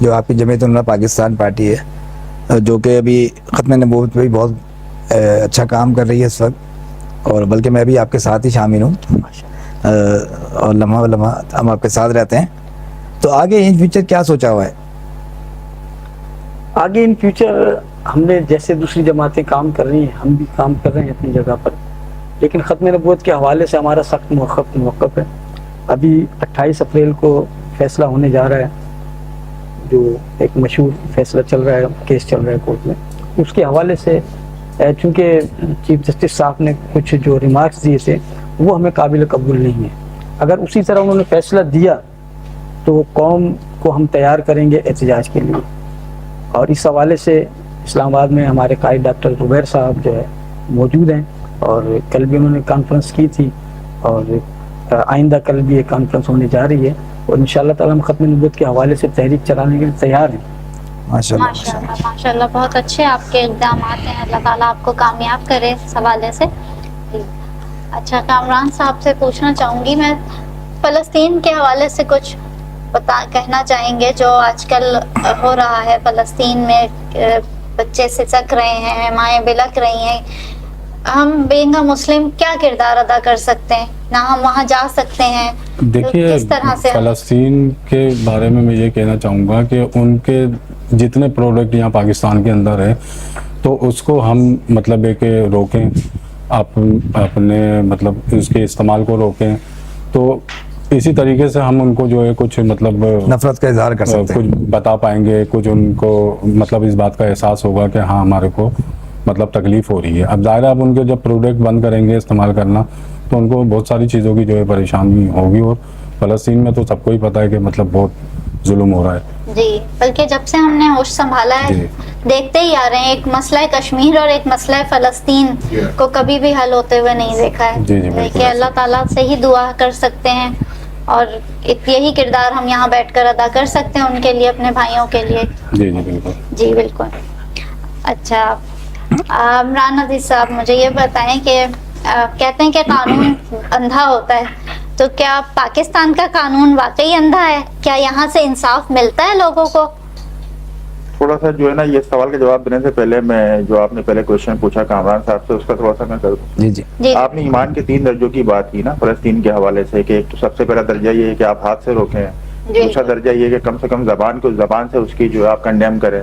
جو آپ کی جمعیت علماء پاکستان پارٹی ہے، جو کہ ابھی ختم نبوت پہ بھی بہت اچھا کام کر رہی ہے اس وقت، اور بلکہ میں بھی آپ کے ساتھ ہی شامل ہوں، اور لمحہ لمحہ ہم آپ کے ساتھ رہتے ہیں. تو آگے ان فیوچر کیا سوچا ہوا ہے؟ آگے ان فیوچر ہم نے جیسے دوسری جماعتیں کام کر رہی ہیں، ہم بھی کام کر رہے ہیں اپنی جگہ پر، لیکن ختم نبوت کے حوالے سے ہمارا سخت موقف ہے. ابھی 28 اپریل کو فیصلہ ہونے جا رہا ہے، جو ایک مشہور فیصلہ چل رہا ہے، کیس چل رہا ہے کورٹ میں، اس کے حوالے سے چونکہ چیف جسٹس صاحب نے کچھ جو ریمارکس دیے تھے وہ ہمیں قابل قبول نہیں ہیں. اگر اسی طرح انہوں نے فیصلہ دیا تو قوم کو ہم تیار کریں گے احتجاج کے لیے. اور اس حوالے سے اسلام آباد میں ہمارے قائد ڈاکٹر زبیر صاحب جو ہے موجود ہیں، اور کل بھی انہوں نے کانفرنس کی تھی، اور آئندہ کل بھی ایک کانفرنس ہونے جا رہی ہے، اور انشاءاللہ تعالی ہم ختم نبوت کے حوالے سے تحریک چلانے کے لیے تیار ہیں. ماشاءاللہ بہت اچھے آپ کے اقدامات ہیں، اللہ تعالیٰ آپ کو کامیاب کرے اس حوالے سے. اچھا کامران صاحب سے پوچھنا چاہوں گی میں، فلسطین کے حوالے سے کچھ کہنا چاہیں گے جو آج کل ہو رہا ہے فلسطین میں؟ بچے سسک رہے ہیں، مائیں بلک رہی ہیں، ہم بینگ مسلم کیا کردار ادا کر سکتے ہیں؟ نہ ہم وہاں جا سکتے ہیں، دیکھیے کس طرح سے فلسطین کے بارے میں یہ کہنا چاہوں گا کہ ان کے جتنے پروڈکٹ یہاں پاکستان کے اندر ہے تو اس کو ہم مطلب ہے کہ روکیں، اپنے مطلب اس کے استعمال کو روکیں. تو اسی طریقے سے ہم ان کو جو ہے کچھ مطلب نفرت کا اظہار کر سکتے ہیں، کچھ بتا پائیں گے، کچھ ان کو مطلب اس بات کا احساس ہوگا کہ ہاں ہمارے کو مطلب تکلیف ہو رہی ہے. اب ظاہر ہے اب ان کے جب پروڈکٹ بند کریں گے استعمال کرنا تو ان کو بہت ساری چیزوں کی جو ہے پریشانی ہوگی. اور فلسطین میں تو سب کو ہی پتہ ہے کہ مطلب بہت ظلم ہو رہا ہے. جی، بلکہ جب سے ہم نے ہوش سنبھالا ہے دیکھتے ہی آ رہے ہیں، ایک مسئلہ کشمیر اور ایک مسئلہ فلسطین کو کبھی بھی حل ہوتے ہوئے نہیں دیکھا ہے. کہ اللہ تعالیٰ سے ہی دعا کر سکتے ہیں، اور یہی کردار ہم یہاں بیٹھ کر ادا کر سکتے ہیں ان کے لیے، اپنے بھائیوں کے لیے. جی جی بالکل. جی بالکل. اچھا عمران عزیز صاحب، مجھے یہ بتائیں کہ کہتے ہیں کہ قانون اندھا ہوتا ہے، تو کیا پاکستان کا قانون واقعی اندھا ہے؟ کیا یہاں سے انصاف ملتا ہے لوگوں کو؟ تھوڑا سا جو ہے نا یہ سوال کا جواب دینے سے پہلے میں جو آپ نے پہلے کوشچن پوچھا کامران صاحب سے اس کا تھوڑا سا میں کر دوں. جی آپ نے ایمان کے 3 درجوں کی بات کی نا فلسطین کے حوالے سے، کہ ایک تو سب سے پہلا درجہ یہ ہے کہ آپ ہاتھ سے روکیں، دوسرا درجہ یہ ہے کہ کم سے کم زبان سے اس کی جو آپ کنڈیم کریں،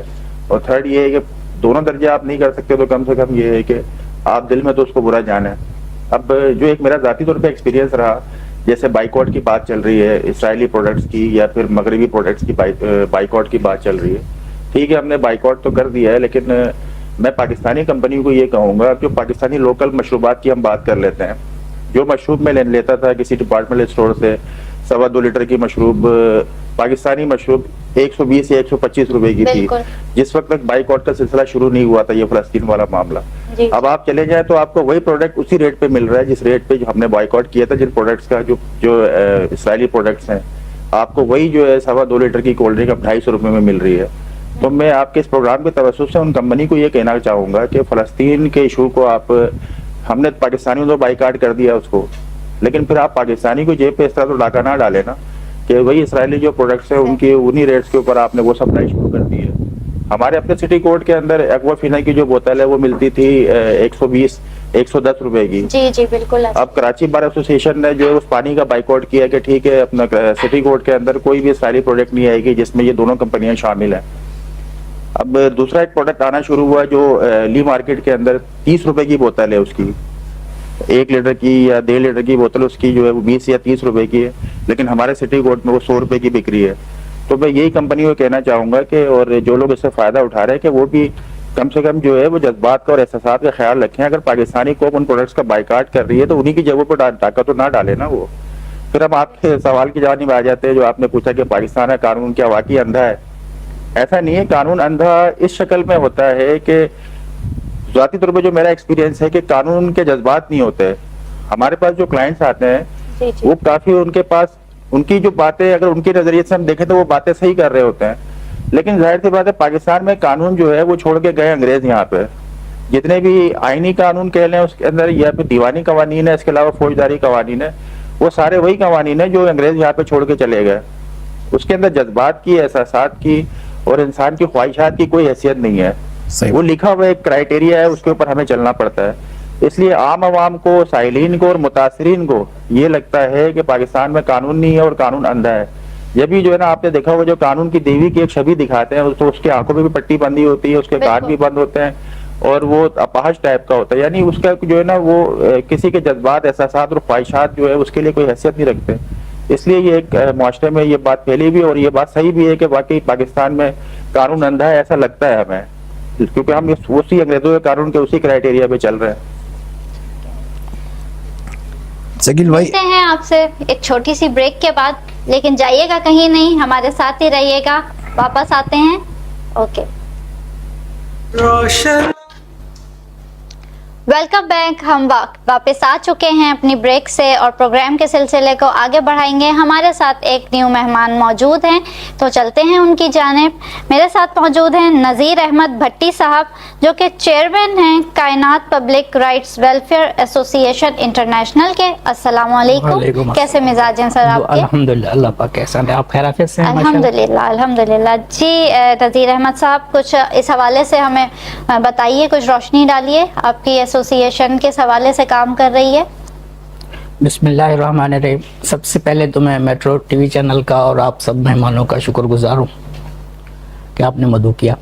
اور تھرڈ یہ ہے کہ دونوں درجے آپ نہیں کر سکتے تو کم سے کم یہ ہے کہ آپ دل میں تو اس کو برا جانیں. اب جو ایک میرا ذاتی طور پہ ایکسپیرینس رہا، جیسے بائیکاٹ کی بات چل رہی ہے اسرائیلی پروڈکٹس کی یا پھر مغربی پروڈکٹس کی بائیکاٹ کی بات چل رہی ہے، ٹھیک ہے ہم نے بائیکاٹ تو کر دیا ہے، لیکن میں پاکستانی کمپنیوں کو یہ کہوں گا جو پاکستانی لوکل مشروبات کی ہم بات کر لیتے ہیں، جو مشروب میں لیتا تھا کسی ڈپارٹمنٹل اسٹور سے 2.25 لیٹر کی مشروب، پاکستانی مشروب 120 یا 125 روپے کی تھی جس وقت تک بائیکاٹ کا سلسلہ شروع نہیں ہوا تھا یہ فلسطین والا معاملہ. اب آپ چلے جائیں تو آپ کو وہی پروڈکٹ اسی ریٹ پہ مل رہا ہے جس ریٹ پہ جو ہم نے بائیکاٹ کیا تھا، جن پروڈکٹس کا جو اسرائیلی پروڈکٹس ہیں آپ کو وہی جو ہے 2.25 لیٹر کی کولڈ ڈرنک اب 250 روپے میں مل رہی ہے. تو میں آپ کے اس پروگرام کے توسط سے ان کمپنی کو یہ کہنا چاہوں گا کہ فلسطین کے ایشو کو ہم نے پاکستانیوں تو بائیکاٹ کر دیا اس کو، لیکن پھر آپ پاکستانی کو جیب پہ اس طرح تو ڈاکہ نہ ڈالے نا کہ وہی اسرائیلی جو پروڈکٹس ہیں ان کی انہی ریٹس کے اوپر آپ نے وہ سپلائی شروع کر دی ہے. ہمارے اپنے سٹی کوڈ کے اندر ایکوافینا کی جو بوتل ہے وہ ملتی تھی 110 روپے کی. جی جی بالکل. اب کراچی بار ایسوسیشن نے جو اس پانی کا بائیکاٹ کیا کہ ٹھیک ہے اپنا سٹی کوڈ کے اندر کوئی بھی اسرائیلی پروڈکٹ نہیں آئے گی جس میں یہ دونوں کمپنیاں شامل ہیں. اب دوسرا ایک پروڈکٹ آنا شروع ہوا جو لی مارکیٹ کے اندر 30 روپے کی بوتل ہے، اس کی 1 لیٹر کی یا 1.5 لیٹر کی بوتل اس کی جو ہے وہ 20 یا 30 روپے کی ہے، لیکن ہمارے سٹی کوڈ میں وہ 100 روپے کی بک رہی ہے. تو میں یہی کمپنیوں کو کہنا چاہوں گا کہ اور جو لوگ اس سے فائدہ اٹھا رہے ہیں کہ وہ بھی کم سے کم جو ہے وہ جذبات کا اور احساسات کا خیال رکھیں. اگر پاکستانی قوم ان پروڈکٹس کا بائیکاٹ کر رہی ہے تو انہی کی جگہوں پر ڈاکہ تو نہ ڈالے نا وہ. پھر ہم آپ کے سوال کی جانب آ جاتے ہیں جو آپ نے پوچھا کہ پاکستان کا قانون کیا واقعی اندھا ہے؟ ایسا نہیں ہے. قانون اندھا اس شکل میں ہوتا ہے کہ ذاتی طور پہ جو میرا ایکسپیرینس ہے کہ قانون کے جذبات نہیں ہوتے. ہمارے پاس جو کلائنٹس آتے ہیں وہ کافی ان کے پاس ان کی جو باتیں اگر ان کے نظریے سے ہم دیکھیں تو وہ باتیں صحیح کر رہے ہوتے ہیں، لیکن ظاہر سی بات ہے پاکستان میں قانون جو ہے وہ چھوڑ کے گئے انگریز. یہاں پہ جتنے بھی آئینی قانون کہہ لیں اس کے اندر یا پھر دیوانی قوانین ہے، اس کے علاوہ فوجداری قوانین ہے، وہ سارے وہی قوانین ہیں جو انگریز یہاں پہ چھوڑ کے چلے گئے. اس کے اندر جذبات کی، احساسات کی اور انسان کی خواہشات کی کوئی حیثیت نہیں ہے. صحیح. وہ لکھا ہوا ایک کرائٹیریا ہے, اس کے اوپر ہمیں چلنا پڑتا ہے. اس لیے عام عوام کو, سائلین کو اور متاثرین کو یہ لگتا ہے کہ پاکستان میں قانون نہیں ہے اور قانون اندھا ہے. یہ بھی جو ہے نا, آپ نے دیکھا ہوگا جو قانون کی دیوی کی ایک چھوی دکھاتے ہیں تو اس کے آنکھوں پہ بھی پٹی بندی ہوتی ہے, اس کے کان بھی بند ہوتے ہیں اور وہ اپاہج ٹائپ کا ہوتا ہے. یعنی اس کا جو ہے نا وہ کسی کے جذبات, احساسات اور خواہشات جو ہے اس کے لیے کوئی حیثیت نہیں رکھتے. اس لیے یہ ایک معاشرے میں یہ بات پھیلی بھی, اور یہ بات صحیح بھی ہے کہ واقعی پاکستان میں قانون اندھا ہے, ایسا لگتا ہے ہمیں, کیونکہ ہم اسی انگریزوں کے قانون کے اسی کرائٹیریا پہ چل رہے ہیں. شکیل بھائی, ملتے ہیں آپ سے ایک چھوٹی سی بریک کے بعد, لیکن جائیے گا کہیں نہیں, ہمارے ساتھ ہی رہیے گا. واپس آتے ہیں. Okay, welcome back. ہم واپس آ چکے ہیں اپنی بریک سے اور پروگرام کے سلسلے کو آگے بڑھائیں گے. ہمارے ساتھ ایک نیو مہمان موجود ہیں, تو چلتے ہیں ان کی جانب. میرے ساتھ موجود ہیں نذیر احمد بھٹی صاحب, جو کہ چیئرمین ہیں کائنات پبلک رائٹس ویلفیئر ایسوسی ایشن انٹرنیشنل کے. السلام علیکم. کیسے مزاج ہیں سر آپ کے؟ الحمدللہ, اللہ پاک کے احسان ہے. آپ خیریت سے ہیں؟ الحمدللہ الحمدللہ. جی نذیر احمد صاحب, کچھ اس حوالے سے ہمیں بتائیے, کچھ روشنی ڈالیے. آپ کی ایسوسی ایشن کس حوالے سے کام کر رہی ہے؟ بسم اللہ الرحمن الرحیم. سب سے پہلے تو میں میٹرو ٹی وی چینل کا اور آپ سب مہمانوں کا شکر گزار ہوں کہ آپ نے مدعو کیا.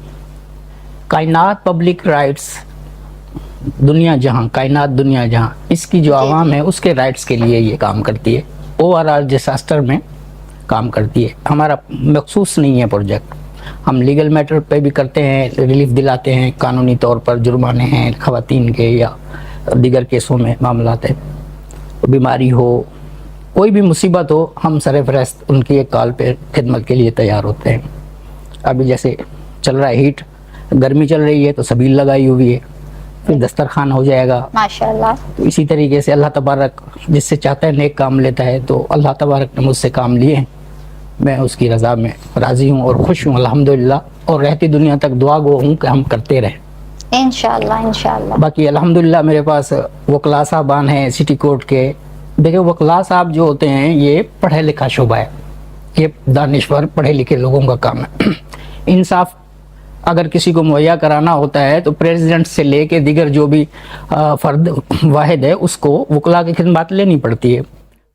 کائنات پبلک رائٹس دنیا جہاں, کائنات دنیا جہاں, اس کی جو عوام ہے اس کے رائٹس کے لیے یہ کام کرتی ہے. اوورآل ڈیزاسٹر میں کام کرتی ہے. ہمارا مخصوص نہیں ہے پروجیکٹ, ہم لیگل میٹر پہ بھی کرتے ہیں, ریلیف دلاتے ہیں, قانونی طور پر جرمانے ہیں خواتین کے یا دیگر کیسوں میں معاملات ہیں. بیماری ہو, کوئی بھی مصیبت ہو, ہم سر فہرست ان کی ایک کال پہ خدمت کے لیے تیار ہوتے ہیں. ابھی جیسے چل رہا ہے ہیٹ, گرمی چل رہی ہے تو سبیل لگائی ہوئی ہے, پھر دسترخوان ہو جائے گا ماشاءاللہ. تو اسی طریقے سے اللہ تبارک جس سے چاہتا ہے نیک کام لیتا ہے, تو اللہ تبارک نے مجھ سے کام لیے ہیں, میں اس کی رضا میں راضی ہوں اور خوش ہوں الحمدللہ, اور رہتی دنیا تک دعا گو ہوں کہ ہم کرتے رہیں انشاءاللہ انشاءاللہ. باقی الحمدللہ میرے پاس وکلاء صاحبان ہیں سٹی کورٹ کے. دیکھیں وکلاء صاحب جو ہوتے ہیں یہ پڑھے لکھا شعبہ ہے, یہ دانشور پڑھے لکھے لوگوں کا کام ہے. انصاف اگر کسی کو مہیا کرانا ہوتا ہے تو پریزیڈنٹ سے لے کے دیگر جو بھی فرد واحد ہے اس کو وکلاء کی خدمات لینی پڑتی ہے.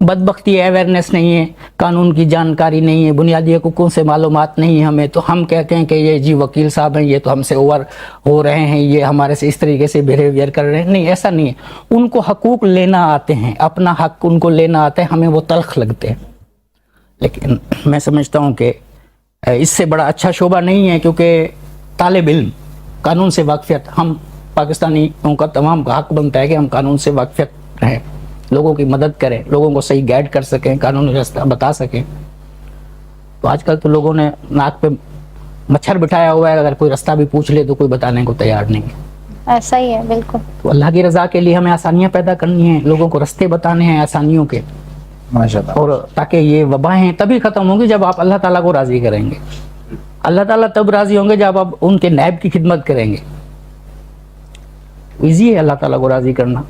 بدبختی ہے, اویئرنیس نہیں ہے, قانون کی جانکاری نہیں ہے, بنیادی حقوقوں سے معلومات نہیں ہے ہمیں, تو ہم کہتے ہیں کہ یہ جی وکیل صاحب ہیں, یہ تو ہم سے اوور ہو رہے ہیں, یہ ہمارے سے اس طریقے سے بیہیویئر کر رہے ہیں. نہیں, ایسا نہیں ہے. ان کو حقوق لینا آتے ہیں, اپنا حق ان کو لینا آتا ہے, ہمیں وہ تلخ لگتے ہیں. لیکن میں سمجھتا ہوں کہ اس سے بڑا اچھا شعبہ نہیں ہے, کیونکہ طالب علم قانون سے واقفیت, ہم پاکستانیوں کا تمام کا حق بنتا ہے کہ ہم قانون سے واقفیت رہیں, لوگوں کی مدد کریں, لوگوں کو صحیح گائیڈ کر سکیں, قانونی راستہ بتا سکیں. تو آج کل تو لوگوں نے ناک پہ مچھر بٹھایا ہوا ہے, اگر کوئی راستہ بھی پوچھ لے تو کوئی بتانے کو تیار نہیں ہے. ایسا ہی ہے بالکل. تو اللہ کی رضا کے لیے ہمیں آسانیاں پیدا کرنی ہیں, لوگوں کو راستے بتانے ہیں آسانیوں کے, ماشاءاللہ, اور تاکہ یہ وبائیں تبھی ختم ہوں گی جب آپ اللہ تعالیٰ کو راضی کریں گے. اللہ تعالیٰ تب راضی ہوں گے جب آپ ان کے نائب کی خدمت کریں گے. ایزی ہے اللہ تعالیٰ کو راضی کرنا.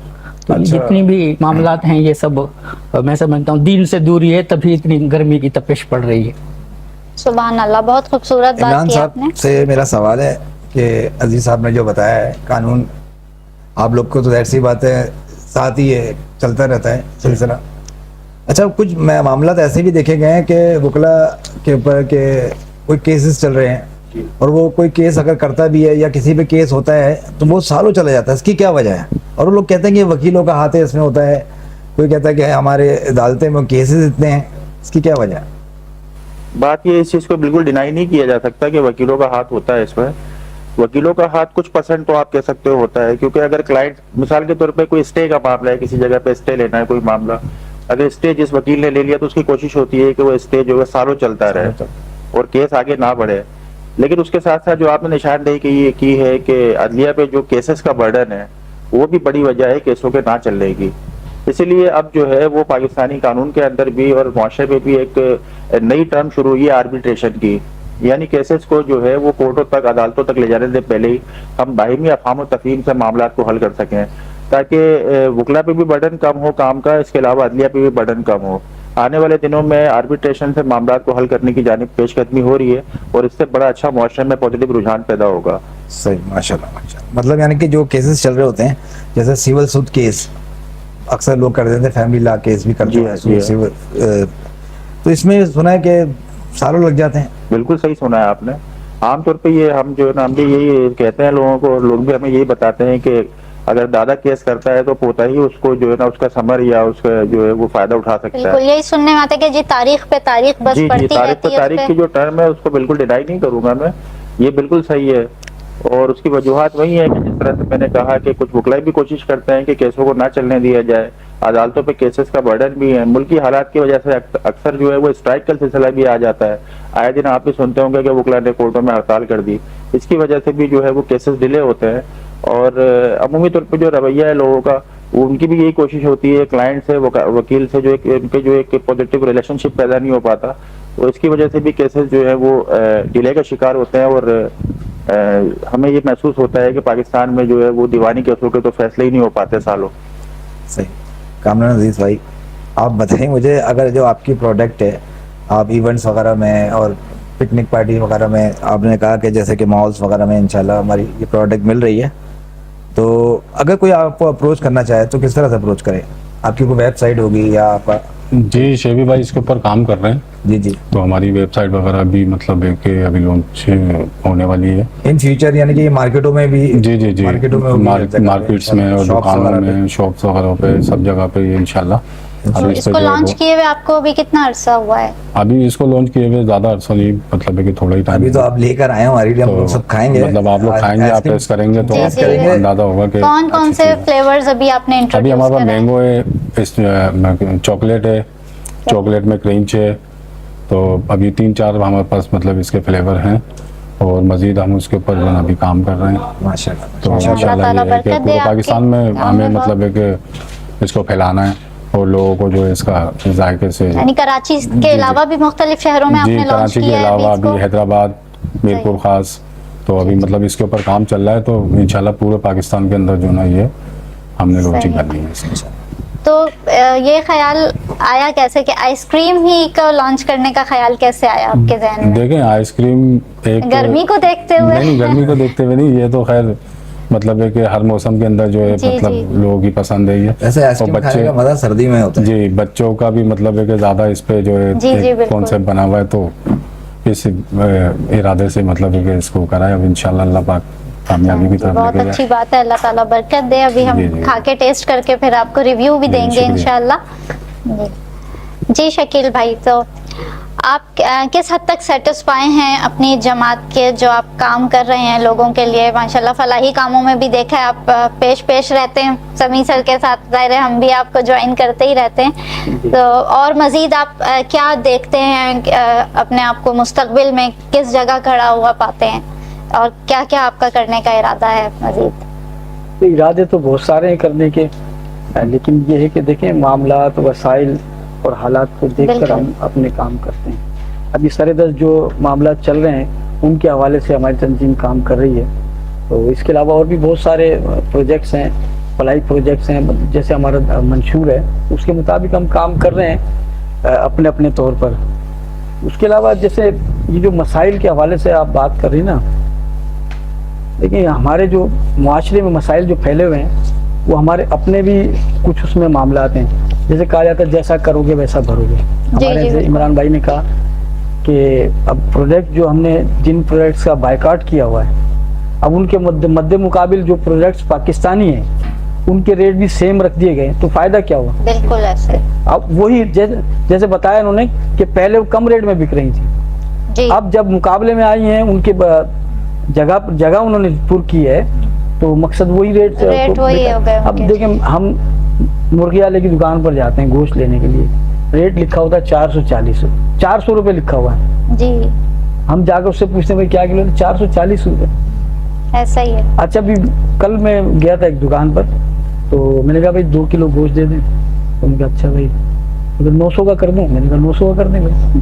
تو جتنی بھی معاملات ہیں یہ سب میں سمجھتا ہوں دین سے دوری ہے, تبھی اتنی گرمی کی تپش پڑ رہی ہے. سبحان اللہ, بہت خوبصورت بات عمران کی آپ نے. صاحب سے میرا سوال ہے کہ عزیز صاحب نے جو بتایا ہے قانون, آپ لوگ کو تو ظاہر سی بات ہے ساتھ ہی ہے, چلتا رہتا ہے سلسلہ. اچھا, کچھ معاملات ایسے بھی دیکھے گئے ہیں کہ وکلا کے اوپر کہ کوئی کیسز چل رہے ہیں, اور وہ کوئی کیس اگر کرتا بھی ہے یا کسی پہ کیس ہوتا ہے تو وہ سالوں چلا جاتا ہے. اس کی کیا وجہ ہے؟ اور وہ لوگ کہتے ہیں کہ وکیلوں کا ہاتھ ہے اس میں ہوتا ہے, کوئی کہتا ہے کہ ہمارے عدالتیں میں کیسز اتنے ہیں, اس کی کیا وجہ ہے؟ بات یہ, اس چیز کو بالکل ڈینائی نہیں کیا جا سکتا کہ وکیلوں کا ہاتھ ہوتا ہے اس میں. وکیلوں کا ہاتھ کچھ پرسنٹ تو آپ کہہ سکتے ہو ہوتا ہے, کیونکہ اگر کلائنٹ مثال کے طور پہ کوئی اسٹے کا معاملہ ہے, کسی جگہ پہ اسٹے لینا ہے کوئی معاملہ, اگر اسٹے جس وکیل نے لے لیا تو اس کی کوشش ہوتی ہے کہ وہ اسٹے جو ہے سالوں چلتا رہے اور کیس آگے نہ بڑھے. لیکن اس کے ساتھ ساتھ جو آپ نے نشاندہی کی ہے کہ عدلیہ پہ جو کیسز کا برڈن ہے وہ بھی بڑی وجہ ہے کیسوں کے نہ چلنے کی. اسی لیے اب جو ہے وہ پاکستانی قانون کے اندر بھی اور معاشرے میں بھی ایک نئی ٹرم شروع ہوئی ہے آربیٹریشن کی, یعنی کیسز کو جو ہے وہ کورٹوں تک, عدالتوں تک لے جانے سے پہلے ہی ہم باہمی افہام و تفہیم سے معاملات کو حل کر سکیں, تاکہ وکلا پہ بھی برڈن کم ہو کام کا, اس کے علاوہ عدلیہ پہ بھی برڈن کم ہو. آنے والے دنوں میں آربیٹریشن سے معاملات کو حل کرنے کی جانب پیش قدمی ہو رہی ہے اور اس سے بڑا اچھا معاشرے میں پازیٹیو رجحان پیدا ہوگا. صحیح, ماشاء اللہ ماشاء اللہ. مطلب یعنی کہ جو کیسز چل رہے ہوتے ہیں جیسے سیول سود کیس اکثر لوگ کر دیتے ہیں, فیملی لا کیس بھی کرتے ہیں, تو اس میں سنا ہے کہ سالوں لگ جاتے ہیں. بالکل صحیح سنا ہے آپ نے. عام طور پہ یہ ہم جو ہے نا ہم بھی یہی کہتے ہیں لوگوں کو, لوگ بھی ہمیں یہی بتاتے ہیں کہ اگر دادا کیس کرتا ہے تو پوتا ہی اس کو جو ہے نا اس کا ثمر یا اس کا جو ہے وہ فائدہ اٹھا سکتا ہے. بالکل یہی سننے میں آتا ہے کہ جی تاریخ پہ تاریخ بس جی پڑتی تاریخ پہ رہتی ہے. تاریخ کی جو ٹرم ہے اس کو بالکل ڈینائی نہیں کروں گا میں, یہ بالکل صحیح ہے. اور اس کی وجوہات وہی ہیں کہ جس طرح سے میں نے کہا کہ کچھ وکلاء بھی کوشش کرتے ہیں کہ کیسوں کو نہ چلنے دیا جائے, عدالتوں پہ کیسز کا برڈن بھی ہے, ملکی حالات کی وجہ سے اکثر جو ہے وہ اسٹرائک کا سلسلہ بھی آ جاتا ہے. آئے دن آپ بھی سنتے ہوں گے کہ وکلاء نے کورٹوں میں ہڑتال کر دی, اس کی وجہ سے بھی جو ہے وہ کیسز ڈیلے ہوتے ہیں. اور عمومی طور پہ جو رویہ ہے لوگوں کا, ان کی بھی یہی کوشش ہوتی ہے کلائنٹ سے, وکیل سے جو ان کے جو ایک پازیٹیو ریلیشن شپ پیدا نہیں ہو پاتا, تو اس کی وجہ سے بھی کیسز جو ہے وہ ڈیلے کا شکار ہوتے ہیں. اور ہمیں یہ محسوس ہوتا ہے کہ پاکستان میں جو ہے وہ دیوانی کیسوں کے تو فیصلے ہی نہیں ہو پاتے سالوں. صحیح. کامران عزیز بھائی, آپ بتائیں مجھے, اگر جو آپ کی پروڈکٹ ہے, آپ ایونٹس وغیرہ میں اور پکنک پارٹی وغیرہ میں, آپ نے کہا کہ جیسے کہ مالس وغیرہ میں انشاءاللہ ہماری یہ پروڈکٹ مل رہی ہے, تو اگر کوئی آپ کو اپروچ کرنا چاہے تو کس طرح سے اپروچ کرے؟ آپ کی کوئی ویب سائٹ ہوگی یا آپ؟ جی شیبی بھائی اس کے اوپر کام کر رہے ہیں. جی جی. تو ہماری ویب سائٹ وغیرہ بھی مطلب ہے کہ ابھی لانچ ہونے والی ہے ان فیوچر, یعنی کہ یہ مارکیٹوں میں بھی؟ جی جی جی, مارکیٹس میں اور دکانوں میں, شاپس وغیرہ پہ, سب جگہ پہ انشاءاللہ. تو اس کو لانچ کیے ہوئے آپ کو ابھی کتنا عرصہ ہوا ہے؟ ابھی اس کو لانچ کیے ہوئے زیادہ عرصہ نہیں, مطلب ہے کہ تھوڑا ہی ٹائم. ابھی تو آپ لے کر آئے ہیں ہمارے لیے, ہم لوگ سب کھائیں گے. مطلب آپ لوگ کھائیں گے, آپ ٹیسٹ کریں گے تو اندازہ ہوگا کہ کون کون سے فلیورز ابھی آپ نے انٹروڈیوس ابھی ہمارے پاس مینگو ہے, چاکلیٹ ہے, چاکلیٹ میں کرنچ ہے, تو ابھی 3-4 ہمارے پاس مطلب اس کے فلیور ہیں, اور مزید ہم اس کے اوپر جو ہے ابھی کام کر رہے ہیں. ماشاءاللہ. تو انشاءاللہ یہ ہے کہ پورے پاکستان میں ہمیں مطلب ہے کہ اس کو پھیلانا ہے اور لوگوں کو جو اس کا ذائقے سے, یعنی کراچی کے علاوہ بھی مختلف شہروں میں آپ جی نے لانچ کراچی کے کیا ہے علاوہ ابھی ابھی حیدرآباد, میرپور خاص, تو ابھی مطلب اس کے اوپر کام چل رہا ہے. تو انشاءاللہ پورے پاکستان کے اندر جو نا یہ ہم نے لانچنگ کرنی ہے اس میں. تو یہ خیال آیا کیسے کہ آئس کریم ہی کو لانچ کرنے کا خیال کیسے آیا آپ کے ذہن میں؟ دیکھیں آئس کریم ایک گرمی کو دیکھتے ہوئے؟ نہیں, گرمی کو دیکھتے ہوئے نہیں, یہ تو خیر مطلب ہے کہ ہر موسم کے اندر جو ہے مطلب لوگوں کی پسند ہے یہ. ایسے آئس کریم کھانے کا مزہ سردی میں ہوتا ہے. جی بچوں کا بھی مطلب ہے کہ زیادہ اس پہ جو ہے کانسیپٹ بنا ہوا ہے, تو اس ارادے سے مطلب ہے کہ اس کو کرائے. اب انشاءاللہ اللہ پاک کامیابی کی طرف بہت اچھی بات ہے, اللہ تعالیٰ برکت دے. ابھی ہم کھا کے ٹیسٹ کر کے پھر آپ کو ریویو بھی دیں گے انشاءاللہ. جی شکیل بھائی, تو آپ کس حد تک سیٹسفائی ہیں اپنی جماعت کے جو آپ کام کر رہے ہیں لوگوں کے لیے؟ ماشاءاللہ فلاحی کاموں میں بھی دیکھا ہے آپ پیش رہتے ہیں سمی سر کے ساتھ, ظاہر ہے ہم بھی آپ کو جوائن کرتے ہی رہتے ہیں. تو اور مزید آپ کیا دیکھتے ہیں اپنے آپ کو مستقبل میں کس جگہ کھڑا ہوا پاتے ہیں, اور کیا کیا آپ کا کرنے کا ارادہ ہے مزید؟ ارادے تو بہت سارے ہیں کرنے کے, لیکن یہ ہے کہ دیکھیں معاملات, وسائل اور حالات کو دیکھ کر ہم اپنے کام کرتے ہیں. ابھی سردست جو معاملات چل رہے ہیں ان کے حوالے سے ہماری تنظیم کام کر رہی ہے. تو اس کے علاوہ اور بھی بہت سارے پروجیکٹس ہیں, فلاحی پروجیکٹس ہیں, جیسے ہمارا منشور ہے اس کے مطابق ہم کام کر رہے ہیں اپنے اپنے طور پر. اس کے علاوہ جیسے یہ جو مسائل کے حوالے سے آپ بات کر رہی نا, لیکن ہمارے جو معاشرے میں مسائل جو پھیلے ہوئے ہیں وہ ہمارے اپنے بھی کچھ اس میں معاملات ہیں. جیسے کہا جاتا ہے جیسا کرو گے ویسا بھرو گے. ہمارے عمران بھائی نے کہا کہ اب پروجیکٹ جو ہم نے جن پروجیکٹس کا بائیکاٹ کیا ہوا ہے, اب ان کے مد مقابل جو پروجیکٹس پاکستانی ہیں ان کے ریٹ بھی سیم رکھ دیے گئے, تو فائدہ کیا ہوا؟ بالکل ایسے. اب وہی جیسے بتایا انہوں نے کہ پہلے وہ کم ریٹ میں بک رہی تھی, اب جب مقابلے میں آئی ہیں ان کے جگہ انہوں نے پر کی ہے, تو مقصد وہی ریٹ وہی ہو گئے. اب دیکھیں ہم مرغی والے کی دکان پر جاتے ہیں گوشت لینے کے لیے, ریٹ لکھا ہوتا ہے 440 روپے لکھا ہوا ہے جی. ہم جا کر اس سے پوچھتے ہیں بھائی کیا کلو؟ 440 روپے. ایسا ہی ہے. اچھا ابھی کل میں گیا تھا ایک دکان پر, تو میں نے کہا بھائی 2 کلو گوشت دے دیں. تو نے کہا اچھا بھائی 900 کا کر دوں. میں نے کہا 900 کا کر دیں بھائی.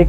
1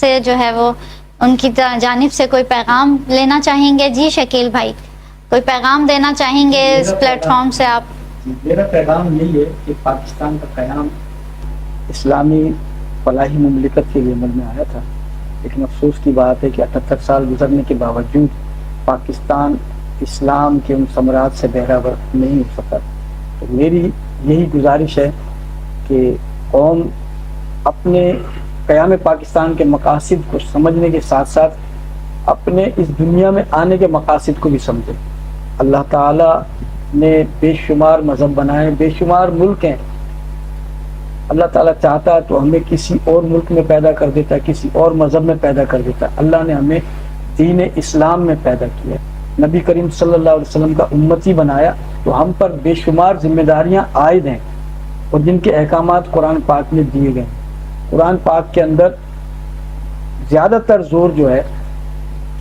سے جو ہے وہ ان کی جانب سے کوئی پیغام لینا چاہیں گے. جی شکیل بھائی, کوئی پیغام دینا چاہیں گے اس پلیٹ فارم سے آپ؟ میرا پیغام یہی ہے کہ پاکستان کا قیام اسلامی فلاحی مملکت کے لیے عمل میں آیا تھا, لیکن افسوس کی بات ہے کہ 78 سال گزرنے کے باوجود پاکستان اسلام کے ان ثمرات سے بہرہ نہیں ہو سکا. تو میری یہی گزارش ہے کہ قوم اپنے قیام پاکستان کے مقاصد کو سمجھنے کے ساتھ ساتھ اپنے اس دنیا میں آنے کے مقاصد کو بھی سمجھے. اللہ تعالیٰ نے بے شمار مذہب بنائے, بے شمار ملک ہیں. اللہ تعالیٰ چاہتا تو ہمیں کسی اور ملک میں پیدا کر دیتا, کسی اور مذہب میں پیدا کر دیتا. اللہ نے ہمیں دین اسلام میں پیدا کیا, نبی کریم صلی اللہ علیہ وسلم کا امتی بنایا. تو ہم پر بے شمار ذمہ داریاں عائد ہیں اور جن کے احکامات قرآن پاک میں دیے گئے ہیں. قرآن پاک کے اندر زیادہ تر زور جو ہے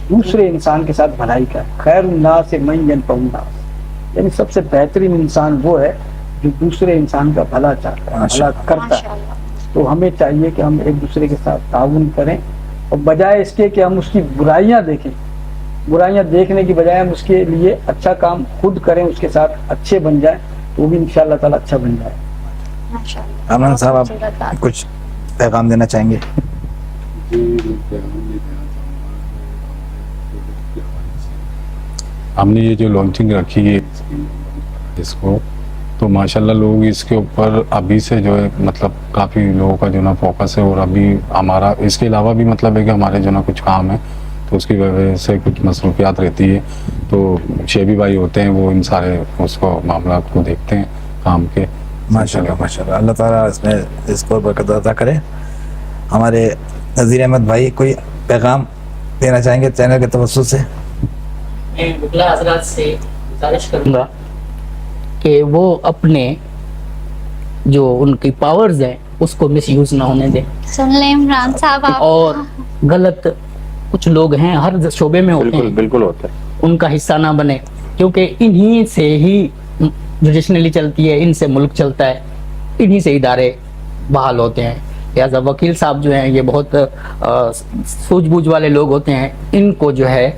دوسرے انسان کے ساتھ بھلائی کا ہے. خیر الناس من ینفع الناس, یعنی سب سے بہترین انسان وہ ہے جو دوسرے انسان کا بھلا چاہتا ہے, بھلا کرتا ہے. تو ہمیں چاہیے کہ ہم ایک دوسرے کے ساتھ تعاون کریں, اور بجائے اس کے کہ ہم اس کی برائیاں دیکھیں, برائیاں دیکھنے کی بجائے ہم اس کے لیے اچھا کام خود کریں, اس کے ساتھ اچھے بن جائیں, تو وہ بھی انشاءاللہ تعالیٰ اچھا بن جائے. عمران صاحب آپ کچھ پیغام دینا چاہیں گے؟ جی میں پیغام یہ دینا چاہوں گا, ہم نے یہ جو لانچنگ رکھی ہے اس کو, تو ماشاءاللہ لوگ اس کے اوپر ابھی سے جو ہے مطلب کافی لوگوں کا جو نا فوکس ہے. اور ابھی ہمارا اس کے علاوہ بھی مطلب ہے کہ ہمارے جو نا کچھ کام ہے تو اس کی وجہ سے کچھ مصروفیات رہتی ہے. تو شیبی بھائی ہوتے ہیں وہ ان سارے اس کو معاملات کو دیکھتے ہیں کام کے. ماشاءاللہ ماشاءاللہ, اللہ تعالیٰ اس میں اس کو برکت عطا کرے. ہمارے نذیر احمد بھائی کوئی پیغام دینا چاہیں گے چینل کے توسط سے؟ میں وکلا حضرات سے گزارش کروں گا کہ وہ اپنے جو ان کی پاورز ہیں اس کو مس یوز نہ ہونے دیں. سن لیں عمران صاحب آپ. اور غلط کچھ لوگ ہیں ہر شعبے میں ہوتے ہیں, بالکل ہوتا ہے, ان کا حصہ نہ بنے, کیونکہ انہی سے ہی جوڈیشنلی چلتی ہے, ان سے ملک چلتا ہے, انہی سے ادارے بحال ہوتے ہیں. لہٰذا وکیل صاحب جو ہیں یہ بہت سوجھ بوجھ والے لوگ ہوتے ہیں, ان کو جو ہے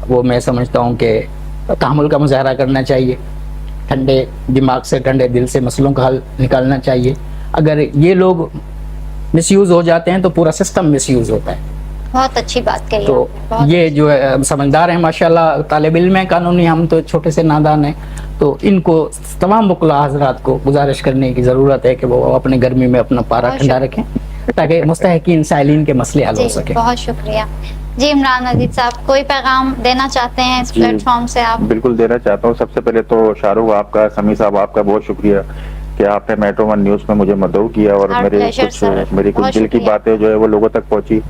وہ میں سمجھتا ہوں کہ تحمل کا مظاہرہ کرنا چاہیے, ٹھنڈے دماغ سے ٹھنڈے دل سے مسئلوں کا حل نکالنا چاہیے. اگر یہ لوگ مس یوز ہو جاتے ہیں تو پورا سسٹم مس یوز ہوتا ہے. بہت اچھی بات کہی تو آپ نے, یہ جو ہے سمجھدار ہیں ماشاءاللہ, طالب علم ہیں قانونی, ہم تو چھوٹے سے نادان ہیں. تو ان کو تمام وکلا حضرات کو گزارش کرنے کی ضرورت ہے کہ وہ اپنے گرمی میں اپنا پارا ٹھنڈا رکھیں تاکہ مستحقین سائلین کے مسئلے حل ہو سکیں. بہت شکریہ. جی عمران عزیز صاحب کوئی پیغام دینا چاہتے ہیں اس پلیٹ فارم سے آپ؟ بالکل دینا چاہتا ہوں. سب سے پہلے تو شاہ رخ آپ کا, سمیع صاحب آپ کا بہت شکریہ کہ آپ نے میٹرو ون نیوز میں مجھے مدعو کیا اور میری کچھ دل کی باتیں جو ہے وہ لوگوں تک پہنچی.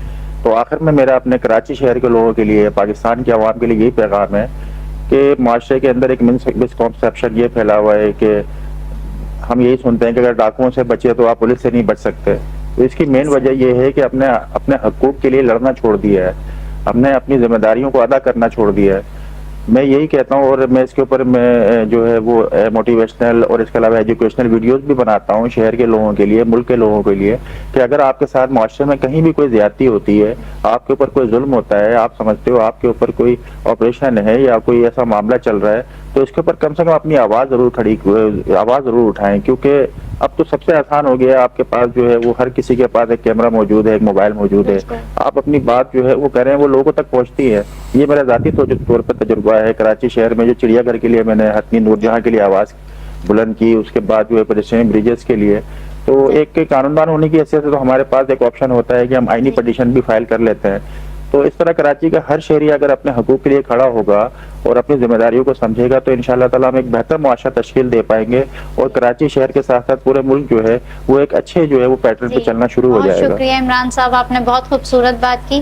تو آخر میں میرا اپنے کراچی شہر کے لوگوں کے لیے, پاکستان کی عوام کے لیے یہی پیغام ہے کہ معاشرے کے اندر ایک مسکنسیپشن یہ پھیلا ہوا ہے کہ ہم یہی سنتے ہیں کہ اگر ڈاکوؤں سے بچے تو آپ پولیس سے نہیں بچ سکتے. تو اس کی مین وجہ یہ ہے کہ اپنے حقوق کے لیے لڑنا چھوڑ دیا ہے, ہم نے اپنی ذمہ داریوں کو ادا کرنا چھوڑ دیا ہے. میں یہی کہتا ہوں, اور میں اس کے اوپر میں جو ہے وہ موٹیویشنل اور اس کے علاوہ ایجوکیشنل ویڈیوز بھی بناتا ہوں شہر کے لوگوں کے لیے, ملک کے لوگوں کے لیے, کہ اگر آپ کے ساتھ معاشرے میں کہیں بھی کوئی زیادتی ہوتی ہے, آپ کے اوپر کوئی ظلم ہوتا ہے, آپ سمجھتے ہو آپ کے اوپر کوئی آپریشن ہے یا کوئی ایسا معاملہ چل رہا ہے, تو اس کے اوپر کم سے کم اپنی آواز ضرور اٹھائیں. کیونکہ اب تو سب سے آسان ہو گیا, آپ کے پاس جو ہے وہ ہر کسی کے پاس ایک کیمرہ موجود ہے, ایک موبائل موجود ہے, آپ اپنی بات جو ہے وہ کریں, وہ لوگوں تک پہنچتی ہے. یہ میرا ذاتی طور پر تجربہ ہے. کراچی شہر میں جو چڑیا گھر کے لیے میں نے حتمی نور جہاں کے لیے آواز بلند کی, اس کے بعد جو ہے پیڈسٹرین بریجز کے لیے, تو ایک قانون دان ہونے کی حیثیت سے تو ہمارے پاس ایک آپشن ہوتا ہے کہ ہم آئینی پٹیشن بھی فائل کر لیتے ہیں. تو اس طرح کراچی کا ہر شہری اگر اپنے حقوق کے لیے کھڑا ہوگا اور اپنی ذمہ داریوں کو سمجھے گا تو انشاءاللہ تعالیٰ ہم ایک بہتر معاشرہ تشکیل دے پائیں گے, اور کراچی شہر کے ساتھ ساتھ پورے ملک جو ہے وہ ایک اچھے جو ہے وہ پیٹرن پہ چلنا شروع ہو جائے گا. بہت شکریہ عمران صاحب, آپ نے بہت خوبصورت بات کی.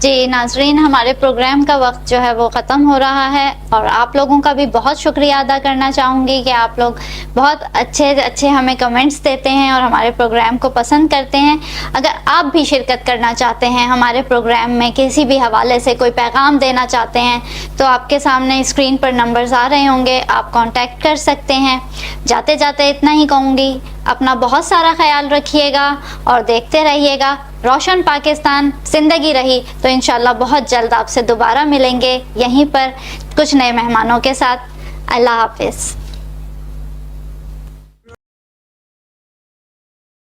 جی ناظرین, ہمارے پروگرام کا وقت جو ہے وہ ختم ہو رہا ہے, اور آپ لوگوں کا بھی بہت شکریہ ادا کرنا چاہوں گی کہ آپ لوگ بہت اچھے ہمیں کمنٹس دیتے ہیں اور ہمارے پروگرام کو پسند کرتے ہیں. اگر آپ بھی شرکت کرنا چاہتے ہیں ہمارے پروگرام میں, کسی بھی حوالے سے کوئی پیغام دینا چاہتے ہیں, تو آپ کے سامنے اسکرین پر نمبرز آ رہے ہوں گے, آپ کانٹیکٹ کر سکتے ہیں. جاتے جاتے اتنا ہی کہوں گی, اپنا بہت سارا خیال رکھیے گا اور دیکھتے رہیے گا روشن پاکستان. زندگی رہی تو انشاءاللہ بہت جلد آپ سے دوبارہ ملیں گے یہیں پر کچھ نئے مہمانوں کے ساتھ. اللہ حافظ.